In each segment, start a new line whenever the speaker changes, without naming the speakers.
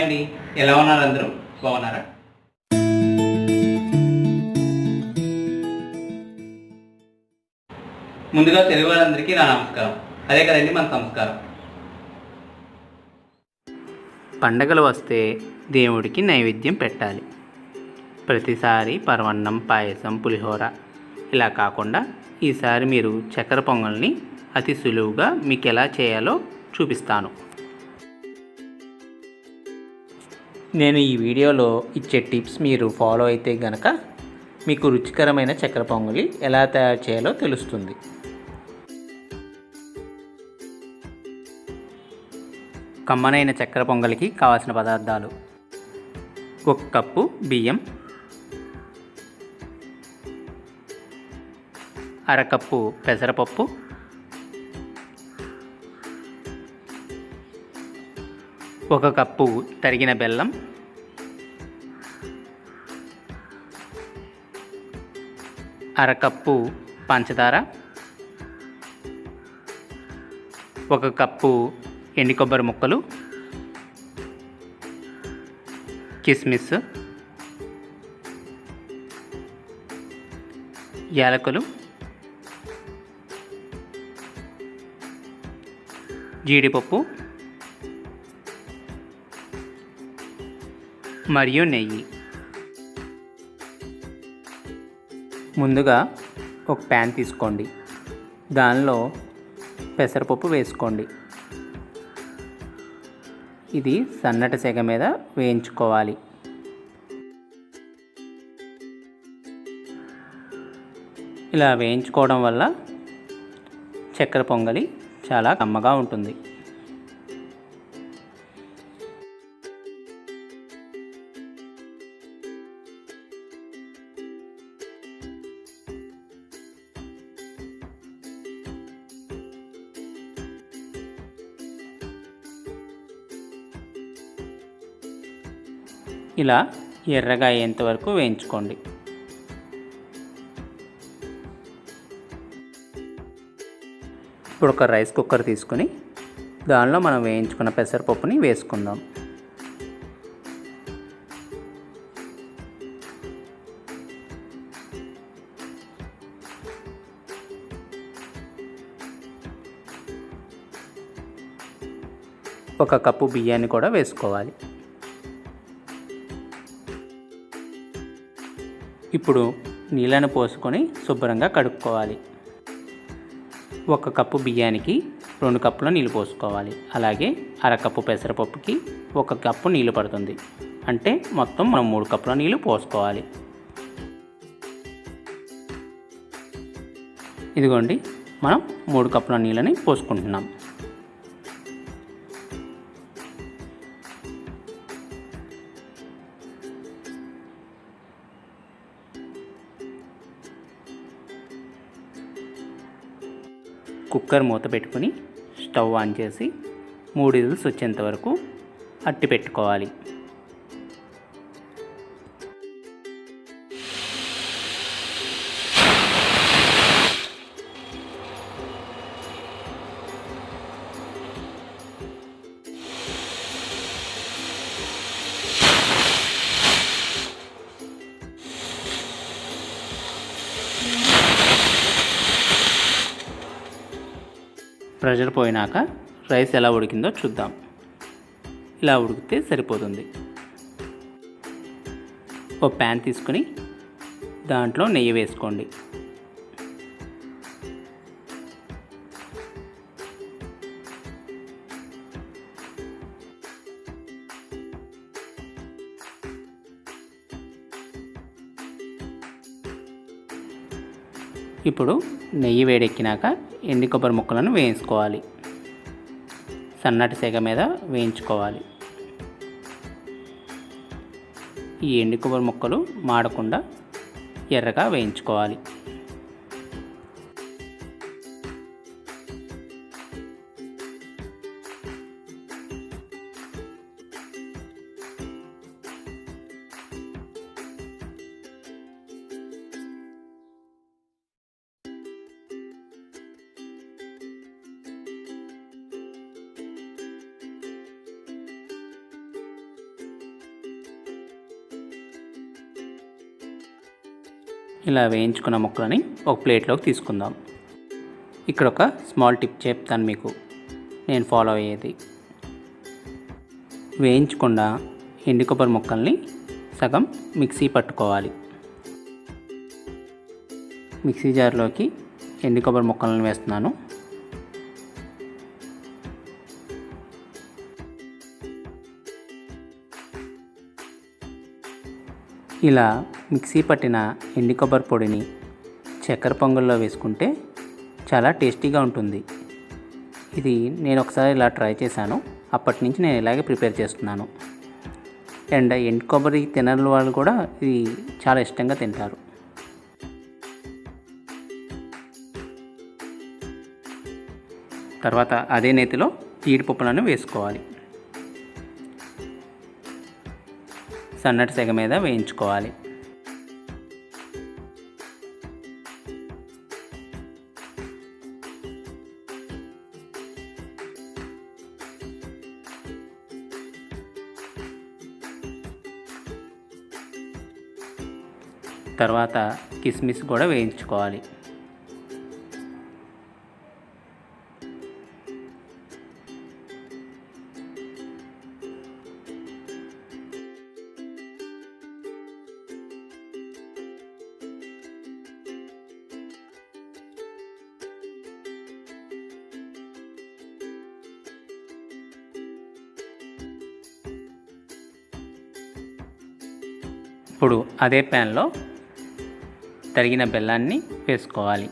అండి, ఎలా ఉన్నారు అందరూ? బాగున్నారా? ముందుగా తెలుగు వాళ్ళందరికీ నా నమస్కారం. అదే కదండి మన సంస్కారం. పండగలు వస్తే దేవుడికి నైవేద్యం పెట్టాలి. ప్రతిసారి పరవన్నం, పాయసం, పులిహోర ఇలా కాకుండా ఈసారి మీరు చక్కెర పొంగల్ని అతి సులువుగా మీకు ఎలా చేయాలో చూపిస్తాను. నేను ఈ వీడియోలో ఇచ్చే టిప్స్ మీరు ఫాలో అయితే గనక మీకు రుచికరమైన చక్కెర పొంగలి ఎలా తయారు చేయాలో తెలుస్తుంది. కమ్మనైన చక్కెర పొంగలికి కావాల్సిన పదార్థాలు: 1 కప్పు బియ్యం, అరకప్పు పెసరపప్పు, 1 కప్పు తరిగిన బెల్లం, అరకప్పు పంచదార, 1 కప్పు ఎండు కొబ్బరి ముక్కలు, కిస్మిస్, యాలకులు, జీడిపప్పు మరియు నెయ్యి. ముందుగా ఒక ప్యాన్ తీసుకోండి. దానిలో పెసరపప్పు వేసుకోండి. ఇది సన్నటి సెగ మీద వేయించుకోవాలి. ఇలా వేయించుకోవడం వల్ల చక్కెర పొంగలి చాలా కమ్మగా ఉంటుంది. ఇలా ఎర్రగా అయ్యేంత వరకు వేయించుకోండి. ఇప్పుడు ఒక రైస్ కుక్కర్ తీసుకొని దానిలో మనం వేయించుకున్న పెసరపప్పుని వేసుకుందాం. ఒక కప్పు బియ్యాన్ని కూడా వేసుకోవాలి. ఇప్పుడు నీళ్ళను పోసుకొని శుభ్రంగా కడుక్కోవాలి. 1 కప్పు బియ్యానికి 2 కప్పుల నీళ్ళు పోసుకోవాలి. అలాగే అరకప్పు పెసరపప్పుకి 1 కప్పు నీళ్ళు పడుతుంది. అంటే మొత్తం మనం 3 కప్పుల నీళ్ళు పోసుకోవాలి. ఇదిగోండి, మనం 3 కప్పుల నీళ్ళని పోసుకుంటున్నాం. కుక్కర్ మూత పెట్టుకుని స్టవ్ ఆన్ చేసి 3 విజిల్స్ వచ్చేంత వరకు అట్టి పెట్టుకోవాలి. ప్రెషర్ పోయినాక రైస్ ఎలా ఉడికిందో చూద్దాం. ఇలా ఉడికితే సరిపోతుంది. ఒక ప్యాన్ తీసుకుని దాంట్లో నెయ్యి వేసుకోండి. ఇప్పుడు నెయ్యి వేడెక్కినాక ఎండు కొబ్బరి ముక్కలను వేయించుకోవాలి. సన్నటి సెగ మీద వేయించుకోవాలి. ఈ ఎండు కొబ్బరి ముక్కలు మాడకుండా ఎర్రగా వేయించుకోవాలి. ఇలా వేయించుకున్న ముక్కలని ఒక ప్లేట్లోకి తీసుకుందాం. ఇక్కడ ఒక స్మాల్ టిప్ చెప్తాను మీకు, నేను ఫాలో అయ్యేది. వేయించకుండా ఎండు కొబ్బరి ముక్కల్ని సగం మిక్సీ పట్టుకోవాలి. మిక్సీ జార్లోకి ఎండు కొబ్బరి ముక్కలను వేస్తున్నాను. ఇలా మిక్సీ పట్టిన ఎండు కొబ్బరి పొడిని చక్కెర పొంగల్లో వేసుకుంటే చాలా టేస్టీగా ఉంటుంది. ఇది నేను ఒకసారి ఇలా ట్రై చేశాను. అప్పటి నుంచి నేను ఇలాగే ప్రిపేర్ చేస్తున్నాను. అండ్ ఎండు కొబ్బరి తినని వాళ్ళు కూడా ఇది చాలా ఇష్టంగా తింటారు. తర్వాత అదే నేతిలో జీడిపప్పులను వేసుకోవాలి. సన్నటి సెగ మీద వేయించుకోవాలి. తర్వాత కిస్మిస్ కూడా వేయించుకోవాలి. ఇప్పుడు అదే ప్యాన్లో తరిగిన బెల్లాన్ని వేసుకోవాలి.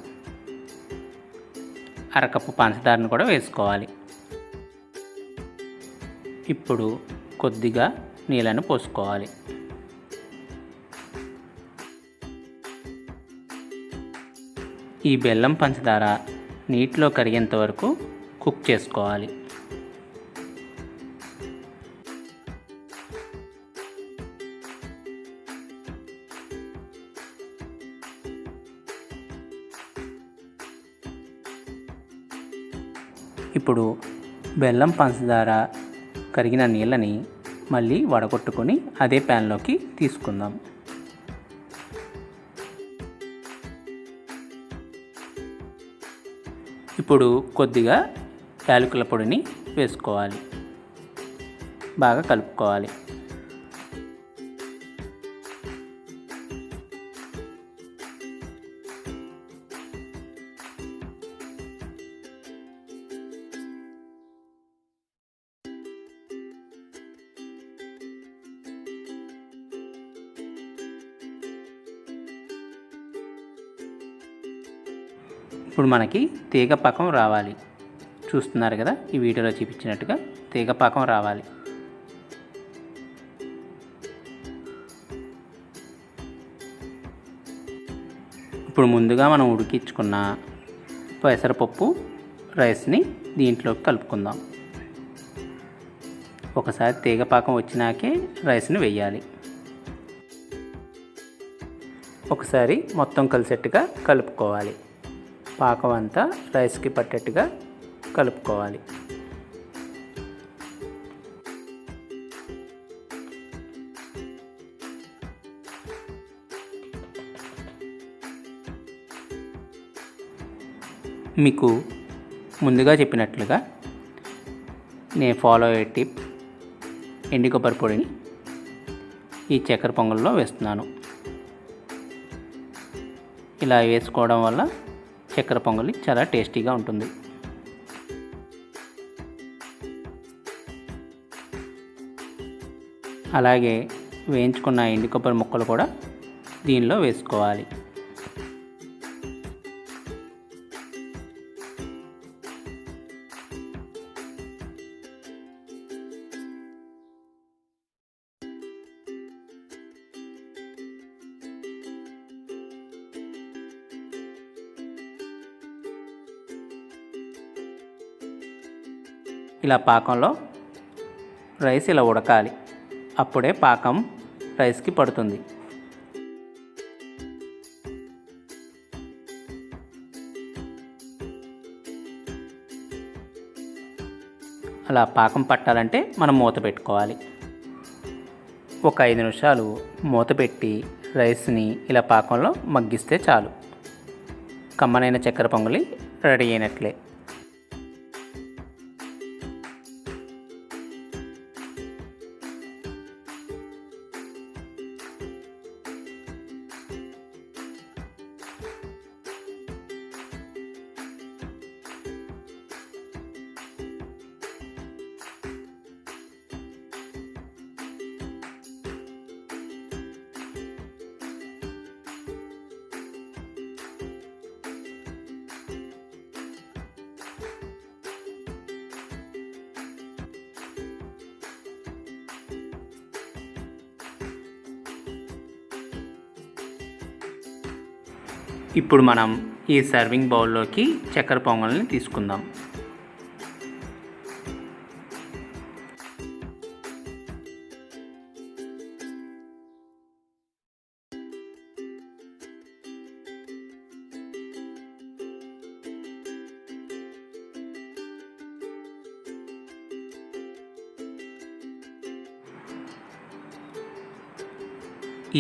అరకప్పు పంచదారను కూడా వేసుకోవాలి. ఇప్పుడు కొద్దిగా నీళ్ళను పోసుకోవాలి. ఈ బెల్లం పంచదార నీటిలో కరిగేంత వరకు కుక్ చేసుకోవాలి. ఇప్పుడు బెల్లం పంచదార కరిగిన నీళ్ళని మళ్ళీ వడగొట్టుకొని అదే ప్యాన్లోకి తీసుకుందాం. ఇప్పుడు కొద్దిగా యాలకుల పొడిని వేసుకోవాలి. బాగా కలుపుకోవాలి. ఇప్పుడు మనకి తీగ పాకం రావాలి. చూస్తున్నారు కదా, ఈ వీడియోలో చూపించినట్టుగా తీగ పాకం రావాలి. ఇప్పుడు ముందుగా మనం ఉడికించుకున్న పెసరపప్పు రైస్ని దీంట్లోకి కలుపుకుందాం. ఒకసారి తీగ పాకం వచ్చినాకే రైస్ని వేయాలి. ఒకసారి మొత్తం కలిసేట్టుగా కలుపుకోవాలి. పాకం అంతా రైస్కి పట్టేట్టుగా కలుపుకోవాలి. మీకు ముందుగా చెప్పినట్లుగా నేను ఫాలో అయ్యే టిప్, ఎండు కొబ్బరి పొడిని ఈ చక్కెర పొంగల్లో వేస్తున్నాను. ఇలా వేసుకోవడం వల్ల చక్కెర పొంగలి చాలా టేస్టీగా ఉంటుంది. అలాగే వేయించుకున్న ఎండు కొబ్బరి ముక్కలు కూడా దీనిలో వేసుకోవాలి. ఇలా పాకంలో రైస్ ఇలా ఉడకాలి. అప్పుడే పాకం రైస్కి పడుతుంది. అలా పాకం పట్టాలంటే మనం మూత పెట్టుకోవాలి. ఒక 5 నిమిషాలు మూత పెట్టి రైస్ని ఇలా పాకంలో మగ్గిస్తే చాలు. కమ్మనైన చక్కెర పొంగలి రెడీ అయినట్లే. ఇప్పుడు మనం ఈ సర్వింగ్ బౌల్లోకి చక్కెర పొంగల్ని తీసుకుందాం.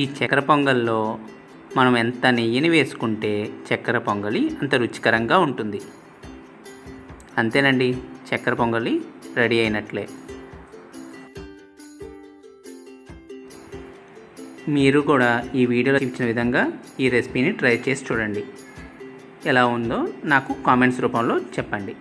ఈ చక్కెర పొంగల్లో మనం ఎంత నెయ్యిని వేసుకుంటే చక్కెర పొంగలి అంత రుచికరంగా ఉంటుంది. అంతేనండి, చక్కెర పొంగలి రెడీ అయినట్లే. మీరు కూడా ఈ వీడియోలో ఇచ్చిన విధంగా ఈ రెసిపీని ట్రై చేసి చూడండి. ఎలా ఉందో నాకు కామెంట్స్ రూపంలో చెప్పండి.